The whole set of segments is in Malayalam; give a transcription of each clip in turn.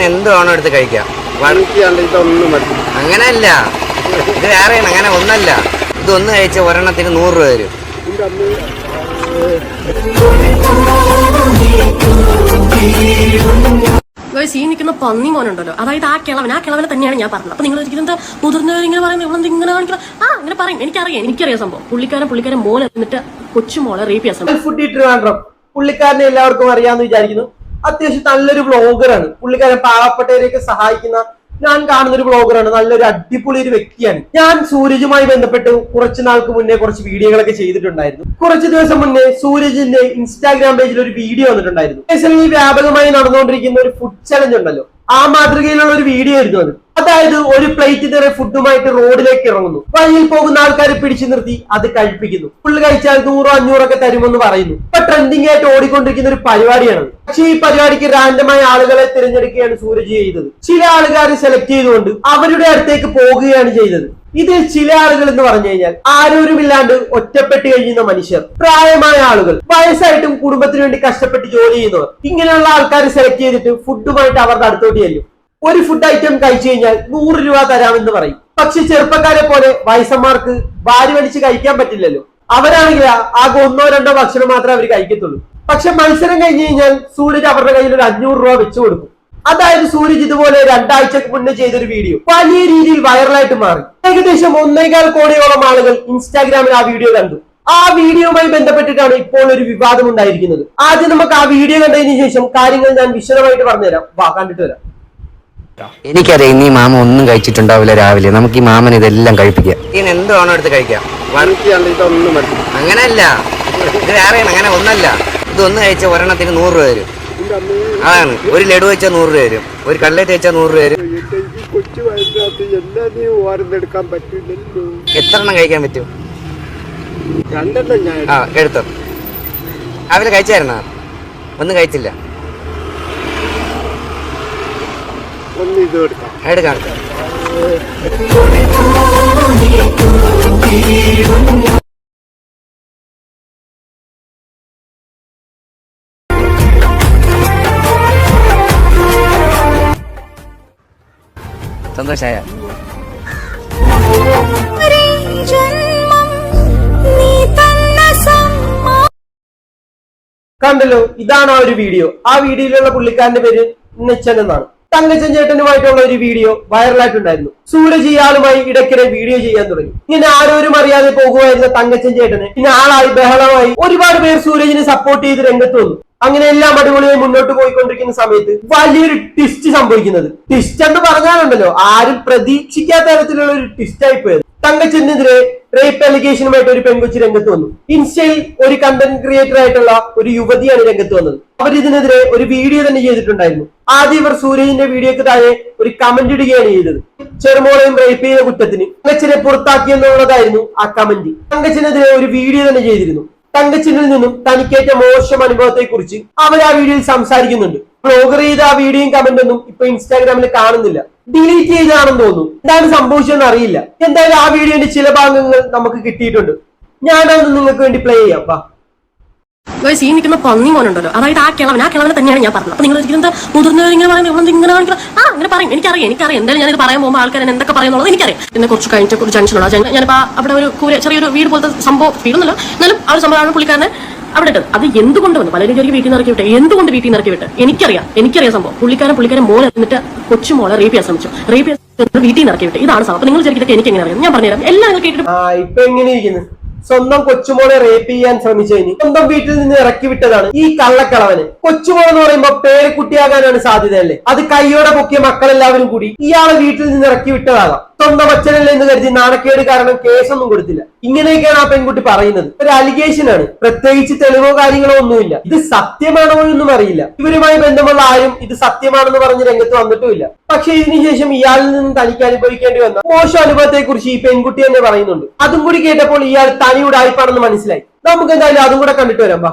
എന്തുവാണോ എടുത്ത് കഴിക്കാം. അങ്ങനെയല്ല, ഇത് വേറെയാണ്, അങ്ങനെ ഒന്നല്ല. ഇതൊന്ന് കഴിച്ച ഒരെണ്ണത്തിന് 100 രൂപ വരും. ഈ നിൽക്കുന്ന പന്നി മോനുണ്ടല്ലോ, അതായത് ആ കിളവനെ തന്നെയാണ് ഞാൻ പറഞ്ഞത്. അപ്പൊ നിങ്ങൾ എന്താ മുതിർന്നവരിങ്ങനെ പറയുന്നത്, ഇവളെന്ത് ഇങ്ങനെ കാണിക്കണം? അങ്ങനെ പറയും. എനിക്കറിയാം സംഭവം. പുള്ളിക്കാരൻ മോനെ എന്നിട്ട് കൊച്ചുമോളെ റേപ്പ് ചെയ്യാൻ ശ്രമിച്ചു. ഫുഡ് ഇട്ട് പുള്ളിക്കാരനെ എല്ലാവർക്കും അറിയാമെന്ന് വിചാരിക്കുന്നു. അത്യാവശ്യം നല്ലൊരു വ്ളോഗറാണ് പുള്ളിക്കാരൻ. പാവപ്പെട്ടവരെയൊക്കെ സഹായിക്കുന്ന ഞാൻ കാണുന്ന ഒരു വ്ളോഗറാണ്. നല്ലൊരു അടിപൊളി ഒരു വ്യക്തിയാണ്. ഞാൻ സൂരജുമായി ബന്ധപ്പെട്ട് കുറച്ചു നാൾക്ക് മുന്നേ കുറച്ച് വീഡിയോകളൊക്കെ ചെയ്തിട്ടുണ്ടായിരുന്നു. കുറച്ച് ദിവസം മുന്നേ സൂരജിന്റെ ഇൻസ്റ്റാഗ്രാം പേജിൽ ഒരു വീഡിയോ വന്നിട്ടുണ്ടായിരുന്നു. ഈ വ്യാപകമായി നടന്നുകൊണ്ടിരിക്കുന്ന ഒരു ഫുഡ് ചലഞ്ച് ഉണ്ടല്ലോ, ആ മാതൃകയിലുള്ള ഒരു വീഡിയോ ആയിരുന്നു അത്. അതായത് ഒരു പ്ലേറ്റ് നിറയെ ഫുഡുമായിട്ട് റോഡിലേക്ക് ഇറങ്ങുന്നു. വഴിയിൽ പോകുന്ന ആൾക്കാരെ പിടിച്ചു നിർത്തി അത് കഴിപ്പിക്കുന്നു. ഫുള്ള് കഴിച്ചാൽ 100-500 ഒക്കെ തരുമെന്ന് പറയുന്നു. ഇപ്പൊ ട്രെൻഡിങ് ആയിട്ട് ഓടിക്കൊണ്ടിരിക്കുന്ന ഒരു പരിപാടിയാണ്. പക്ഷേ ഈ പരിപാടിക്ക് റാൻഡമായ ആളുകളെ തിരഞ്ഞെടുക്കുകയാണ് സൂരജ് ചെയ്തത്. ചില ആളുകാർ സെലക്ട് ചെയ്തുകൊണ്ട് അവരുടെ അടുത്തേക്ക് പോകുകയാണ് ചെയ്തത്. ഇതിൽ ചില ആളുകൾ എന്ന് പറഞ്ഞു കഴിഞ്ഞാൽ ആരോരുമില്ലാണ്ട് ഒറ്റപ്പെട്ട് കഴിയുന്ന മനുഷ്യർ, പ്രായമായ ആളുകൾ, വയസ്സായിട്ടും കുടുംബത്തിന് വേണ്ടി കഷ്ടപ്പെട്ട് ജോലി ചെയ്യുന്നവർ, ഇങ്ങനെയുള്ള ആൾക്കാരെ സെലക്ട് ചെയ്തിട്ട് ഫുഡുമായിട്ട് അവരുടെ അടുത്തോട്ട് ചെല്ലും. ഒരു ഫുഡ് ഐറ്റം കഴിച്ചു കഴിഞ്ഞാൽ 100 രൂപ തരാമെന്ന് പറയും. പക്ഷെ ചെറുപ്പക്കാരെ പോലെ വയസ്സന്മാർക്ക് വാരി വലിച്ച് കഴിക്കാൻ പറ്റില്ലല്ലോ. അവരാണെങ്കിൽ ആകെ 1-2 ഭക്ഷണം മാത്രമേ അവർ കഴിക്കത്തുള്ളൂ. പക്ഷെ മത്സരം കഴിഞ്ഞു കഴിഞ്ഞാൽ സൂരജ് അവരുടെ കയ്യിൽ ഒരു 500 രൂപ വെച്ചു കൊടുക്കും. അതായത് സൂരജ് ഇതുപോലെ 2 ആഴ്ചക്ക് മുന്നേ ചെയ്തൊരു വീഡിയോ വലിയ രീതിയിൽ വൈറലായിട്ട് മാറി. ഏകദേശം 1.25 കോടിയോളം ആളുകൾ ഇൻസ്റ്റാഗ്രാമിൽ ആ വീഡിയോ കണ്ടു. ആ വീഡിയോയുമായി ബന്ധപ്പെട്ടിട്ടാണ് ഇപ്പോൾ ഒരു വിവാദം ഉണ്ടായിരിക്കുന്നത്. ആദ്യം നമുക്ക് ആ വീഡിയോ കണ്ടതിന് ശേഷം കാര്യങ്ങൾ ഞാൻ വിശദമായിട്ട് പറഞ്ഞുതരാം. കണ്ടിട്ട് വരാം. എനിക്കറിയാം ഇനി മാമ ഒന്നും കഴിച്ചിട്ടുണ്ടാവില്ല രാവിലെ. നമുക്ക് ഈ മാമൻ ഇതെല്ലാം കഴിപ്പിക്കാം. എന്തുവാണോ എടുത്ത് കഴിക്കാം. അങ്ങനെയല്ല, ഇത് വേറെയാണ്, അങ്ങനെ ഒന്നല്ല. ഇതൊന്ന് കഴിച്ച ഒരെണ്ണത്തിന് 100 രൂപ വരും. അതാണ്, ഒരു ലഡു വെച്ചാൽ 100 രൂപ വരും, ഒരു കട്ട്ലറ്റ് വെച്ചാൽ 100 രൂപ വരും. എത്ര എണ്ണം കഴിക്കാൻ പറ്റും? എടുത്തോ. രാവിലെ കഴിച്ചായിരുന്നോ? ഒന്നും കഴിച്ചില്ല. എടുക്കാം. സന്തോഷായ? കണ്ടല്ലോ, ഇതാണ് ആ ഒരു വീഡിയോ. ആ വീഡിയോയിലുള്ള പുള്ളിക്കാരന്റെ പേര് നെച്ചൻ എന്നാണ്. തങ്കച്ചൻ ചേട്ടനുമായിട്ടുള്ള ഒരു വീഡിയോ വൈറലായിട്ടുണ്ടായിരുന്നു. സൂരജ് ഇയാളുമായി ഇടയ്ക്കിടെ വീഡിയോ ചെയ്യാൻ തുടങ്ങി. ഇങ്ങനെ ആരോരും അറിയാതെ പോകുമായിരുന്ന തങ്കച്ചൻ ചേട്ടന് പിന്നെ ആളായി ബഹളമായി ഒരുപാട് പേർ സൂരജിനെ സപ്പോർട്ട് ചെയ്ത് രംഗത്ത് വന്നു. അങ്ങനെ എല്ലാം അടിപൊളിയായി മുന്നോട്ട് പോയിക്കൊണ്ടിരിക്കുന്ന സമയത്ത് വലിയൊരു ട്വിസ്റ്റ് സംഭവിക്കുന്നത്. ട്വിസ്റ്റ് എന്ന് പറഞ്ഞാലുണ്ടല്ലോ, ആരും പ്രതീക്ഷിക്കാത്ത തരത്തിലുള്ള ഒരു ട്വിസ്റ്റ് ആയി പോയത്. തങ്കച്ചനെതിരെ റേപ്പ് അലിഗേഷനുമായിട്ട് ഒരു പെൺകൊച്ചി രംഗത്ത് വന്നു. ഇൻസ്റ്റയിൽ ഒരു കണ്ടന്റ് ക്രിയേറ്റർ ആയിട്ടുള്ള ഒരു യുവതിയാണ് രംഗത്ത് വന്നത്. അവർ ഇതിനെതിരെ ഒരു വീഡിയോ തന്നെ ചെയ്തിട്ടുണ്ടായിരുന്നു. ആദ്യം ഇവർ സൂരജിന്റെ വീഡിയോക്ക് താഴെ ഒരു കമന്റ് ഇടുകയാണ് ചെയ്തത്. ചെറുമോളെയും റേപ്പ് ചെയ്ത കുറ്റത്തിന് തങ്കച്ചനെ പുറത്താക്കിയെന്നുള്ളതായിരുന്നു ആ കമന്റ്. തങ്കച്ചനെതിരെ ഒരു വീഡിയോ തന്നെ ചെയ്തിരുന്നു. തങ്കച്ചനിൽ നിന്നും തനിക്കേറ്റ മോശം അനുഭവത്തെ കുറിച്ച് അവർ ആ വീഡിയോയിൽ സംസാരിക്കുന്നുണ്ട്. ബ്ലോഗർ ചെയ്ത ആ വീഡിയോയും കമന്റ് ഒന്നും ഇപ്പൊ ഇൻസ്റ്റാഗ്രാമിൽ കാണുന്നില്ല. ഡിലീറ്റ് ചെയ്താണെന്ന് തോന്നുന്നു. എന്താണ് സംഭവിച്ചതെന്ന് അറിയില്ല. എന്തായാലും ആ വീഡിയോന്റെ ചില ഭാഗങ്ങൾ നമുക്ക് കിട്ടിയിട്ടുണ്ട്. ഞാനത് നിങ്ങൾക്ക് വേണ്ടി പ്ലേ ചെയ്യാം. ഈ നിൽക്കുന്ന പന്നി മോനുണ്ടല്ലോ, അതായത് ആ കിളവനെ തന്നെയാണ് ഞാൻ പറഞ്ഞത്. അപ്പൊ നിങ്ങൾ എന്താ മുതിർന്നവരിങ്ങനെ പറയുന്നത്, ഇവളെന്ത് ഇങ്ങനെ കാണിക്കണം? അങ്ങനെ പറയും. എനിക്കറിയാം. എന്തായാലും ഞാനിത് പറയാൻ പോകുമ്പോൾ ആൾക്കാർ എന്തൊക്കെ പറയുന്നുള്ളത് എനിക്കറിയാം. പിന്നെ കുറച്ച് കഴിഞ്ഞിട്ട് ഒരു ജംഗ്ഷനുണ്ട്. ഞാനിപ്പോ അവിടെ ഒരു ചെറിയൊരു വീട് പോലത്തെ സംഭവം, വീടൊന്നുമില്ല, എന്നാലും ആ ഒരു സംഭവമാണ് പുള്ളിക്കാരനെ അവിടെ ഇട്ടത്. അത് എന്തുകൊണ്ട് വന്നു? പലരും എനിക്ക് വീട്ടിൽ നിന്ന് ഇറക്കി വിട്ടെ. എന്തുകൊണ്ട് വീട്ടിൽ നിന്ന് ഇറക്കി വിട്ട്? എനിക്കറിയാം സംഭവം. പുള്ളിക്കാരൻ മോനെ എന്നിട്ട് കൊച്ചുമോളെ റേപ്പ് ചെയ്യാൻ ശ്രമിച്ചു. റേപ്പ് ചെയ്യാൻ വീട്ടിൽ നിന്ന് ഇറക്കി വിട്ട്. ഇതാണ് സംഭവം. അപ്പൊ നിങ്ങൾ വിചാരിക്കുന്നത് എനിക്ക് എങ്ങനെ അറിയാം? ഞാൻ പറഞ്ഞുതരാം. എല്ലാം നിങ്ങൾ കേട്ടിട്ട് ഇപ്പൊ എങ്ങനെയിരിക്കുന്നു? സ്വന്തം കൊച്ചുമോളെ റേപ്പ് ചെയ്യാൻ ശ്രമിച്ചതിന് സ്വന്തം വീട്ടിൽ നിന്ന് ഇറക്കി വിട്ടതാണ് ഈ കള്ളക്കളവന്. കൊച്ചുമോൾ എന്ന് പറയുമ്പോ പേരക്കുട്ടിയാകാനാണ് സാധ്യതയല്ലേ? അത് കൈയോടെ പൊക്കിയ മക്കളെല്ലാവരും കൂടി ഇയാളെ വീട്ടിൽ നിന്ന് ഇറക്കി വിട്ടതാകാം. സ്വന്തം അച്ഛനല്ലേ എന്ന് കരുതി നാണക്കേട് കാരണം കേസൊന്നും കൊടുത്തില്ല. ഇങ്ങനെയൊക്കെയാണ് ആ പെൺകുട്ടി പറയുന്നത്. ഒരു അലിഗേഷൻ ആണ്, പ്രത്യേകിച്ച് തെളിവോ കാര്യങ്ങളോ ഒന്നുമില്ല. ഇത് സത്യമാണോ എന്നും അറിയില്ല. ഇവരുമായി ബന്ധമുള്ള ആരും ഇത് സത്യമാണെന്ന് പറഞ്ഞ് രംഗത്ത് വന്നിട്ടുമില്ല. പക്ഷെ ഇതിനുശേഷം ഇയാളിൽ നിന്നും തനിക്ക് അനുഭവിക്കേണ്ടി വന്ന മോശം അനുഭവത്തെ കുറിച്ച് ഈ പെൺകുട്ടി തന്നെ പറയുന്നുണ്ട്. അതും കൂടി കേട്ടപ്പോൾ ഇയാൾ തനിയുടെ ആയിപ്പാണെന്ന് മനസ്സിലായി. നമുക്ക് എന്തായാലും അതും കൂടെ കണ്ടിട്ട് വരാം.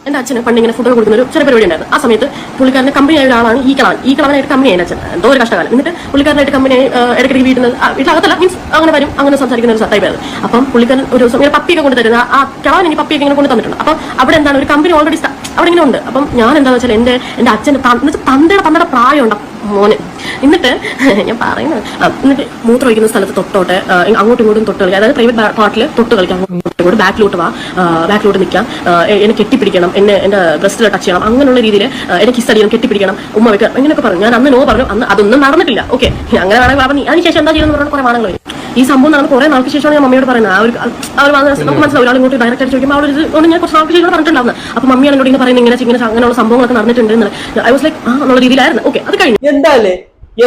എന്റെ അച്ഛന് പണ്ട് ഇങ്ങനെ ഫുഡ് കൊടുക്കുന്ന ഒരു ചെറിയ പരിപാടി ഉണ്ടായിരുന്നു. ആ സമയത്ത് പുള്ളിക്കാരന്റെ കമ്പനിയായ ഒരാളാണ് ഈ കളവനായിട്ട് കമ്പനിയായ അച്ഛൻ. എന്തോ ഒരു കഷ്ടകാലം. എന്നിട്ട് പുള്ളിക്കാരനായിട്ട് കമ്പനി ഇടയ്ക്കിടയ്ക്ക് വീട്ടിനകത്തല്ല മീൻസ് അങ്ങനെ സംസാരിക്കുന്ന ഒരു സത്തായിരുന്നു. അപ്പം പുള്ളിക്കാരൻ ഒരു ദിവസം ഇങ്ങനെ പപ്പിയൊക്കെ കൊണ്ട് തരുന്ന ആ കളവൻ ഇനി പപ്പിയൊക്കെ ഇങ്ങനെ കൊണ്ട് തന്നിട്ടുണ്ട്. അപ്പം അവിടെ എന്താണ് ഒരു കമ്പനി ഓൾറെഡി അവിടെ ഇങ്ങനെ ഉണ്ട്. അപ്പം ഞാൻ എന്താണെന്ന് വെച്ചാൽ എന്റെ അച്ഛന്റെ തന്തയുടെ പ്രായമുണ്ട് മോന്. എന്നിട്ട് ഞാൻ പറയുന്നത് എന്നിട്ട് മൂത്രം ഒഴിക്കുന്ന സ്ഥലത്ത് തൊട്ടോട്ടെ അങ്ങോട്ടും ഇങ്ങോട്ടും തൊട്ട് കളിക്കുക. അതായത് പ്രൈവറ്റ് പാർട്ടിൽ തൊട്ട് കളിക്കാം, അങ്ങോട്ടും ഇങ്ങോട്ട് ബാക്കിലോട്ട് നിൽക്കാം, എന്നെ കെട്ടിപ്പിടിക്കണം, എന്റെ ബ്രസ്റ്റിൽ ടച്ച് ചെയ്യണം, അങ്ങനെയുള്ള രീതിയിൽ എന്നെ കിസ് അടിക്കണം, കെട്ടിപ്പിടിക്കണം, ഉമ്മ വെക്കുക, അങ്ങനെയൊക്കെ പറഞ്ഞു. ഞാൻ അന്ന് നോ പറഞ്ഞു. അന്ന് അതൊന്നും നടന്നിട്ടില്ല. ഓക്കെ, അങ്ങനെ വേണമെങ്കിൽ പറഞ്ഞു. അതിനുശേഷം എന്താ ചെയ്യുന്നത് പറഞ്ഞാൽ കുറെ മാനങ്ങൾ വരും. ഈ സംഭവം നടന്ന് കുറെ നാൾക്ക് ശേഷമാണ് ഞാൻ മമ്മിയോട് പറയുന്നത്. നമുക്ക് മനസ്സിലാവും ഒരാൾ ഇങ്ങോട്ട് ഡയറക്റ്റ് ആയിട്ട് ചോദിക്കുമ്പോൾ അവിടെ ഞാൻ കുറച്ച് നാൾക്ക് ശേഷം പറഞ്ഞിട്ടുണ്ടായിരുന്നു. അപ്പൊ മമ്മിയാണ് എന്നോട് ഇങ്ങനെ പറയുന്നത് ഇങ്ങനെ അങ്ങനെയുള്ള സംഭവങ്ങളൊക്കെ നടന്നിട്ടുണ്ട്. ഐ വാസ് ലൈക്ക് എന്നുള്ള രീതിയിലായിരുന്നു. ഓക്കെ, അത് കഴിഞ്ഞു. എന്താല്ലേ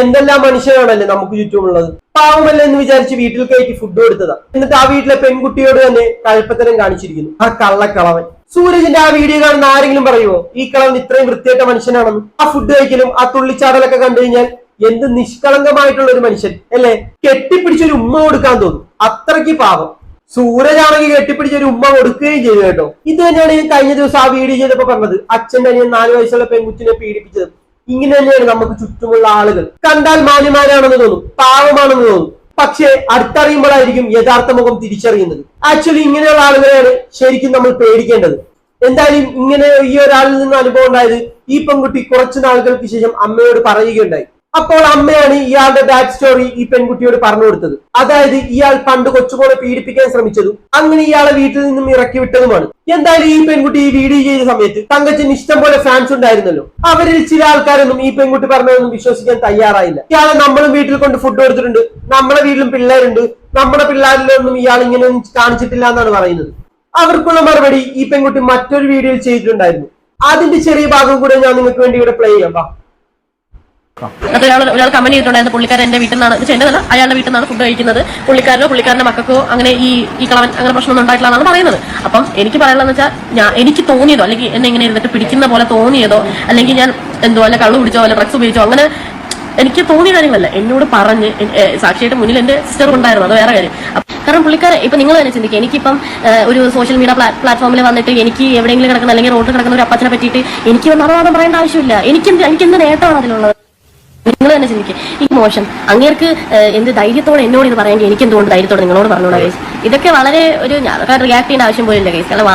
എന്തെല്ലാം മനുഷ്യരാണല്ലേ നമുക്ക് ചുറ്റുമുള്ളത്. പാവമല്ല എന്ന് വിചാരിച്ച് വീട്ടിൽ കയറ്റി ഫുഡ് കൊടുത്തതാ. എന്നിട്ട് ആ വീട്ടിലെ പെൺകുട്ടിയോട് തന്നെ കഴുപ്പത്തരം കാണിച്ചിരിക്കുന്നു ആ കള്ളക്കളവൻ. സൂരജിന്റെ ആ വീഡിയോ കാണുന്ന ആരെങ്കിലും പറയുമോ ഈ കളവൻ ഇത്രയും വൃത്തിയായിട്ട മനുഷ്യനാണെന്ന്? ആ ഫുഡ് കഴിക്കലും ആ തുള്ളിച്ചാടലൊക്കെ കണ്ടു കഴിഞ്ഞാൽ എന്ത് നിഷ്കളങ്കമായിട്ടുള്ള ഒരു മനുഷ്യൻ അല്ലേ. കെട്ടിപ്പിടിച്ചൊരു ഉമ്മ കൊടുക്കാൻ തോന്നും, അത്രയ്ക്ക് പാവം. സൂരജാണെങ്കിൽ കെട്ടിപ്പിടിച്ചൊരു ഉമ്മ കൊടുക്കുകയും ചെയ്തു കേട്ടോ. ഇത് തന്നെയാണ് ഞാൻ കഴിഞ്ഞ ദിവസം ആ വീഡിയോ ചെയ്തപ്പോ പറഞ്ഞത്. അച്ഛൻ്റെ അനിയൻ 4 വയസ്സുള്ള പെൺകുച്ചിനെ പീഡിപ്പിച്ചത്. ഇങ്ങനെ തന്നെയാണ് നമുക്ക് ചുറ്റുമുള്ള ആളുകൾ. കണ്ടാൽ മാന്യമാരാണെന്ന് തോന്നും, പാവമാണെന്ന് തോന്നും, പക്ഷേ അടുത്തറിയുമ്പോഴായിരിക്കും യഥാർത്ഥ മുഖം തിരിച്ചറിയുന്നത്. ആക്ച്വലി ഇങ്ങനെയുള്ള ആളുകളെയാണ് ശരിക്കും നമ്മൾ പേടിക്കേണ്ടത്. എന്തായാലും ഇങ്ങനെ ഈ ഒരാളിൽ നിന്ന് അനുഭവം ഉണ്ടായത് ഈ പെൺകുട്ടി കുറച്ചു നാളുകൾക്ക് ശേഷം അമ്മയോട് പറയുകയുണ്ടായി. അപ്പോൾ അമ്മയാണ് ഇയാളുടെ ബാക്ക് സ്റ്റോറി ഈ പെൺകുട്ടിയോട് പറഞ്ഞു കൊടുത്തത്. അതായത് ഇയാൾ പണ്ട് കൊച്ചുപോലെ പീഡിപ്പിക്കാൻ ശ്രമിച്ചതും അങ്ങനെ ഇയാളെ വീട്ടിൽ നിന്നും ഇറക്കി വിട്ടതുമാണ്. എന്തായാലും ഈ പെൺകുട്ടി ഈ വീഡിയോ ചെയ്ത സമയത്ത് തങ്കച്ചന് ഇഷ്ടം പോലെ ഫാൻസ് ഉണ്ടായിരുന്നല്ലോ. അവരിൽ ചില ആൾക്കാരൊന്നും ഈ പെൺകുട്ടി പറഞ്ഞതൊന്നും വിശ്വസിക്കാൻ തയ്യാറായില്ല. ഇയാളെ നമ്മളും വീട്ടിൽ കൊണ്ട് ഫുഡ് കൊടുത്തിട്ടുണ്ട്, നമ്മളെ വീട്ടിലും പിള്ളേരുണ്ട്, നമ്മുടെ പിള്ളേരിലൊന്നും ഇയാൾ ഇങ്ങനെ ഒന്നും കാണിച്ചിട്ടില്ല എന്നാണ് പറയുന്നത്. അവർക്കുള്ള മറുപടി ഈ പെൺകുട്ടി മറ്റൊരു വീഡിയോയിൽ ചെയ്തിട്ടുണ്ടായിരുന്നു. അതിന്റെ ചെറിയ ഭാഗം കൂടെ ഞാൻ നിങ്ങൾക്ക് വേണ്ടി ഇവിടെ പ്ലേ ചെയ്യാം. അത് ഒരാൾ കമ്പനി ചെയ്തിട്ടുണ്ടായിരുന്നു. പുള്ളിക്കാരൻ എന്റെ വീട്ടിൽ നിന്നാണ് ചെയ്യുന്നതല്ല, അയാളുടെ വീട്ടിൽ നിന്നാണ് ഫുഡ് കഴിക്കുന്നത്. പുള്ളിക്കാരന്റെ മക്കൾക്കോ അങ്ങനെ ഈ കളവൻ അങ്ങനെ പ്രശ്നമൊന്നും ഉണ്ടായിട്ടില്ല എന്നാണ് പറയുന്നത്. അപ്പം എനിക്ക് പറയാനുള്ളതെന്ന് വെച്ചാൽ എനിക്ക് തോന്നിയതോ അല്ലെങ്കിൽ എന്നെ ഇങ്ങനെ ഇരുന്നിട്ട് പിടിക്കുന്ന പോലെ തോന്നിയതോ അല്ലെങ്കിൽ ഞാൻ എന്തോ അല്ല കള്ളു പിടിച്ചോ അല്ല ഡ്രഗ്സ് ഉപയോഗിച്ചോ അങ്ങനെ എനിക്ക് തോന്നിയ കാര്യങ്ങളല്ല, എന്നോട് പറഞ്ഞ് സാക്ഷിയായിട്ട് മുന്നിൽ എന്റെ സിസ്റ്റർ ഉണ്ടായിരുന്നു. അത് വേറെ കാര്യം. കാരണം പുള്ളിക്കാരൻ ഇപ്പൊ നിങ്ങൾ തന്നെ ചിന്തിക്കുക, എനിക്കിപ്പം ഒരു സോഷ്യൽ മീഡിയ പ്ലാറ്റ്ഫോമിൽ വന്നിട്ട് എനിക്ക് എവിടെയെങ്കിലും കിടക്കുന്ന അല്ലെങ്കിൽ റോഡിൽ കിടക്കുന്ന ഒരു അപ്പച്ചനെ പറ്റിയിട്ട് എനിക്ക് മറുവാദം പറയേണ്ട ആവശ്യമില്ല. എനിക്കെന്ത് നേട്ടമാണ് അതിലുള്ളത്? നിങ്ങൾ തന്നെ ചിന്തിക്കുക. ഈ മോശം അങ്ങേർക്ക് എന്ത് ധൈര്യത്തോടെ എന്നോട് ഇത് പറയാൻ എനിക്ക് എന്തുകൊണ്ട് ധൈര്യത്തോടെ നിങ്ങളോട് പറഞ്ഞോളാം കേസ്. ഇതൊക്കെ വളരെ ഒരു റിയാക്ട് ചെയ്യേണ്ട ആവശ്യം പോലില്ല കേസ്. കാരണം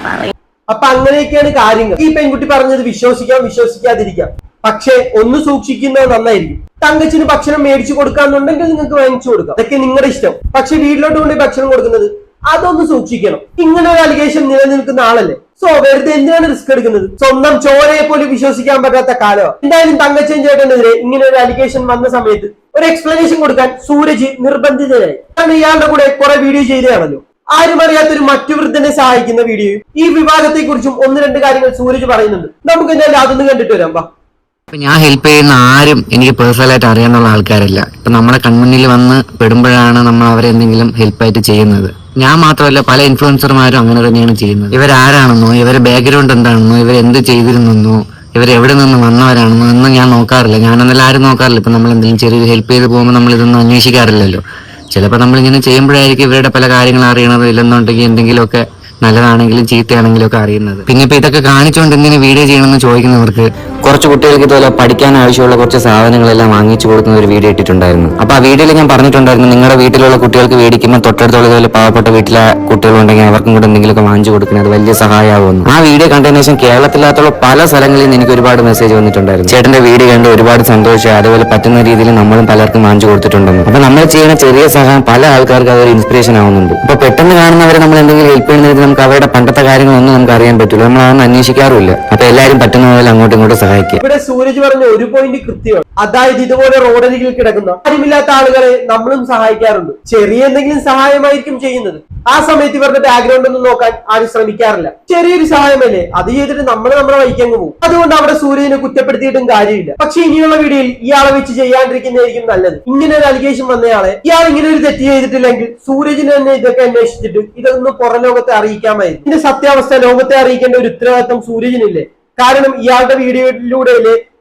പറയും. അപ്പൊ അങ്ങനെയൊക്കെയാണ് കാര്യങ്ങൾ. ഈ പെൺകുട്ടി പറഞ്ഞത് വിശ്വസിക്കാതിരിക്കാം, പക്ഷെ ഒന്ന് സൂക്ഷിക്കുന്നത് നന്നായിരിക്കും. തങ്കച്ചിന് ഭക്ഷണം മേടിച്ചു കൊടുക്കാന്നുണ്ടെങ്കിൽ നിങ്ങൾക്ക് വാങ്ങിച്ചു കൊടുക്കാം, അതൊക്കെ നിങ്ങളുടെ ഇഷ്ടം. പക്ഷെ വീട്ടിലോട്ട് കൊണ്ട് ഭക്ഷണം കൊടുക്കുന്നത് അതൊന്ന് സൂക്ഷിക്കണം. ഇങ്ങനെ ഒരു അലിഗേഷൻ നിലനിൽക്കുന്ന ആളല്ലേ. സോ വെറുതെ എന്തിനാണ് റിസ്ക് എടുക്കുന്നത്? സ്വന്തം ചോരയെ പോലും വിശ്വസിക്കാൻ പറ്റാത്ത കാലമാണ്. എന്തായാലും തങ്കച്ചൻ ചേട്ടനെതിരെ ഇങ്ങനെ ഒരു അലിഗേഷൻ വന്ന സമയത്ത് ഒരു എക്സ്പ്ലനേഷൻ കൊടുക്കാൻ സൂരജ് നിർബന്ധിതനായി. കാരണം ഇയാളുടെ കൂടെ കുറെ വീഡിയോ ചെയ്തതാണല്ലോ. ആരും അറിയാത്തൊരു മറ്റു വൃദ്ധനെ സഹായിക്കുന്ന വീഡിയോയും ഈ വിവാദത്തെ കുറിച്ചും 1-2 കാര്യങ്ങൾ സൂരജ് പറയുന്നുണ്ട്. നമുക്ക് എന്തായാലും അതൊന്ന് കണ്ടിട്ട് വരാം. ഞാൻ ഹെൽപ്പ് ചെയ്യുന്ന ആരും എനിക്ക് പേഴ്സണലായിട്ട് അറിയാനുള്ള ആൾക്കാരല്ല. ഇപ്പൊ നമ്മളെ കൺമുന്നിൽ വന്ന് പെടുമ്പോഴാണ് നമ്മൾ അവരെ എന്തെങ്കിലും ഹെൽപ്പായിട്ട് ചെയ്യുന്നത്. ഞാൻ മാത്രമല്ല, പല ഇൻഫ്ലുവൻസർമാരും അങ്ങനെ തന്നെയാണ് ചെയ്യുന്നത്. ഇവരാരാണെന്നോ ഇവരുടെ ബാക്ക്ഗ്രൗണ്ട് എന്താണെന്നോ ഇവരെന്ത് ചെയ്തിരുന്നെന്നോ ഇവരെവിടെ നിന്ന് വന്നവരാണെന്നോ ഒന്നും ഞാൻ നോക്കാറില്ല. ഞാനെന്നല്ല ആരും നോക്കാറില്ല. ഇപ്പൊ നമ്മൾ എന്തെങ്കിലും ചെറിയൊരു ഹെൽപ്പ് ചെയ്ത് പോകുമ്പോൾ നമ്മൾ ഇതൊന്നും അന്വേഷിക്കാറില്ലല്ലോ. ചിലപ്പോൾ നമ്മളിങ്ങനെ ചെയ്യുമ്പോഴായിരിക്കും ഇവരുടെ പല കാര്യങ്ങൾ അറിയണത്, ഇല്ലെന്നുണ്ടെങ്കിൽ എന്തെങ്കിലുമൊക്കെ നല്ലതാണെങ്കിലും ചീത്തയാണെങ്കിലും ഒക്കെ അറിയുന്നത്. പിന്നെ ഇപ്പൊ ഇതൊക്കെ കാണിച്ചുകൊണ്ട് എന്തിനു വീഡിയോ ചെയ്യണമെന്ന് ചോദിക്കുന്നവർക്ക് കുറച്ച് കുട്ടികൾക്ക് ഇതുപോലെ പഠിക്കാൻ ആവശ്യമുള്ള കുറച്ച് സാധനങ്ങളെല്ലാം വാങ്ങിച്ചു കൊടുക്കുന്ന ഒരു വീഡിയോ ഇട്ടിട്ടുണ്ടായിരുന്നു. അപ്പൊ ആ വീഡിയോയിൽ ഞാൻ പറഞ്ഞിട്ടുണ്ടായിരുന്നു, നിങ്ങളുടെ വീട്ടിലുള്ള കുട്ടികൾക്ക് മേടിക്കുമ്പോൾ തൊട്ടടുത്തുള്ള ഇതുപോലെ പാവപ്പെട്ട വീട്ടിലെ കുട്ടികളുണ്ടെങ്കിൽ അവർക്കും കൂടെ എന്തെങ്കിലുമൊക്കെ വാങ്ങിച്ചു കൊടുക്കുന്നത് അത് വലിയ സഹായമാകുന്നു. ആ വീഡിയോ കണ്ടതിന് ശേഷം കേരളത്തിലാത്തുള്ള പല സ്ഥലങ്ങളിൽ നിന്ന് എനിക്ക് ഒരുപാട് മെസ്സേജ് വന്നിട്ടുണ്ടായിരുന്നു. ചേട്ടന്റെ വീഡിയോ കണ്ട് ഒരുപാട് സന്തോഷം, അതുപോലെ പറ്റുന്ന രീതിയിൽ നമ്മളും പലർക്കും വാങ്ങിച്ചു കൊടുത്തിട്ടുണ്ടെന്ന്. അപ്പൊ നമ്മൾ ചെയ്യുന്ന ചെറിയ സഹായം പല ആൾക്കാർക്ക് അതൊരു ഇൻസ്പിറേഷൻ ആവുന്നുണ്ട്. അപ്പൊ പെട്ടെന്ന് കാണുന്നവരെ നമ്മൾ എന്തെങ്കിലും ഹെൽപ്പ് ചെയ്യുന്നതിന് നമുക്ക് അവരുടെ പണ്ടത്തെ കാര്യങ്ങളൊന്നും നമുക്ക് അറിയാൻ പറ്റില്ല, നമ്മൾ അതൊന്നും അന്വേഷിക്കാറുമില്ല. അപ്പൊ എല്ലാവരും പറ്റുന്ന പോലെ അങ്ങോട്ടും ഇങ്ങോട്ടും സഹായിക്കുക. ഇവിടെ സൂരജ് പറഞ്ഞ ഒരു പോയിന്റ് കൃത്യമാണ്. അതായത് ഇതുപോലെ റോഡരികിൽ കിടക്കുന്ന ആരുമില്ലാത്ത ആളുകളെ നമ്മളും സഹായിക്കാറുണ്ട്. ചെറിയ എന്തെങ്കിലും സഹായമായിരിക്കും ചെയ്യുന്നത്. ആ സമയത്ത് ഇവരുടെ ബാക്ക്ഗ്രൗണ്ട് ഒന്നും നോക്കാൻ ആരും ശ്രമിക്കാറില്ല. ചെറിയൊരു സഹായമല്ലേ, അത് ചെയ്തിട്ട് നമ്മളെ വഹിക്കങ്ങ് പോകും. അതുകൊണ്ട് അവിടെ സൂരജിനെ കുറ്റപ്പെടുത്തിയിട്ടും കാര്യമില്ല. പക്ഷെ ഇനിയുള്ള വീഡിയോയിൽ ഇയാളെ വെച്ച് ചെയ്യാണ്ടിരിക്കുന്നതായിരിക്കും നല്ലത്. ഇങ്ങനെ ഒരു അലിഗേഷൻ വന്നയാളെ ഇയാൾ ഇങ്ങനെ ഒരു തെറ്റ് ചെയ്തിട്ടില്ലെങ്കിൽ സൂരജിന് തന്നെ ഇതൊക്കെ അന്വേഷിച്ചിട്ട് ഇതൊന്നും പുറം ലോകത്തെ അറിയിക്കാമായിരുന്നു. ഇതിന്റെ സത്യാവസ്ഥ ലോകത്തെ അറിയിക്കേണ്ട ഒരു ഉത്തരവാദിത്വം സൂരജിനില്ലേ. കാരണം ഇയാളുടെ വീഡിയോയിലൂടെ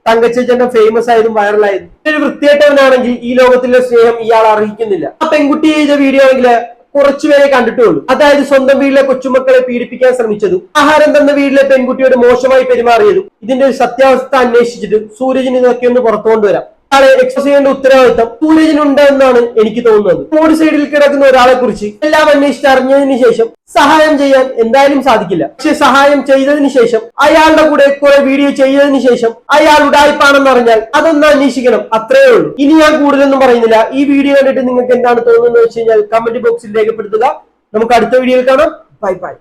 തങ്കച്ചേട്ടൻ ഫേമസ് ആയതും വൈറലായതും. ഒരു വൃത്തിയേട്ടവനാണെങ്കിൽ ഈ ലോകത്തിലെ സ്നേഹം ഇയാൾ അറിയിക്കുന്നില്ല. ആ പെൺകുട്ടി ചെയ്ത വീഡിയോ ആണെങ്കിൽ കുറച്ചുപേരെ കണ്ടിട്ടുള്ളൂ. അതായത് സ്വന്തം വീട്ടിലെ കൊച്ചുമക്കളെ പീഡിപ്പിക്കാൻ ശ്രമിച്ചതും ആഹാരം തന്ന വീട്ടിലെ പെൺകുട്ടിയോട് മോശമായി പെരുമാറിയതും. ഇതിന്റെ ഒരു സത്യാവസ്ഥ അന്വേഷിച്ചിട്ട് സൂരജിന് ഇതൊക്കെ ഒന്ന് പുറത്തു കൊണ്ടുവരാം. ആളെ എക്സ്പോസ് ചെയ്യേണ്ട ഉത്തരവാദിത്തം സൂരജിനുണ്ട് എന്നാണ് എനിക്ക് തോന്നുന്നത്. റോഡ് സൈഡിൽ കിടക്കുന്ന ഒരാളെ കുറിച്ച് എല്ലാം അന്വേഷിച്ച് അറിഞ്ഞതിന് ശേഷം സഹായം ചെയ്യാൻ എന്തായാലും സാധിക്കില്ല. പക്ഷെ സഹായം ചെയ്തതിന് ശേഷം അയാളുടെ കൂടെ കുറെ വീഡിയോ ചെയ്തതിന് ശേഷം അയാൾ ഉടായിപ്പാണെന്ന് അറിഞ്ഞാൽ അതൊന്ന് അന്വേഷിക്കണം, അത്രേ ഉള്ളൂ. ഇനി ഞാൻ കൂടുതലൊന്നും പറയുന്നില്ല. ഈ വീഡിയോ കണ്ടിട്ട് നിങ്ങൾക്ക് എന്താണ് തോന്നുന്നത് വെച്ച് കഴിഞ്ഞാൽ കമന്റ് ബോക്സിൽ രേഖപ്പെടുത്തുക. നമുക്ക് അടുത്ത വീഡിയോയിൽ കാണാം. Bye bye.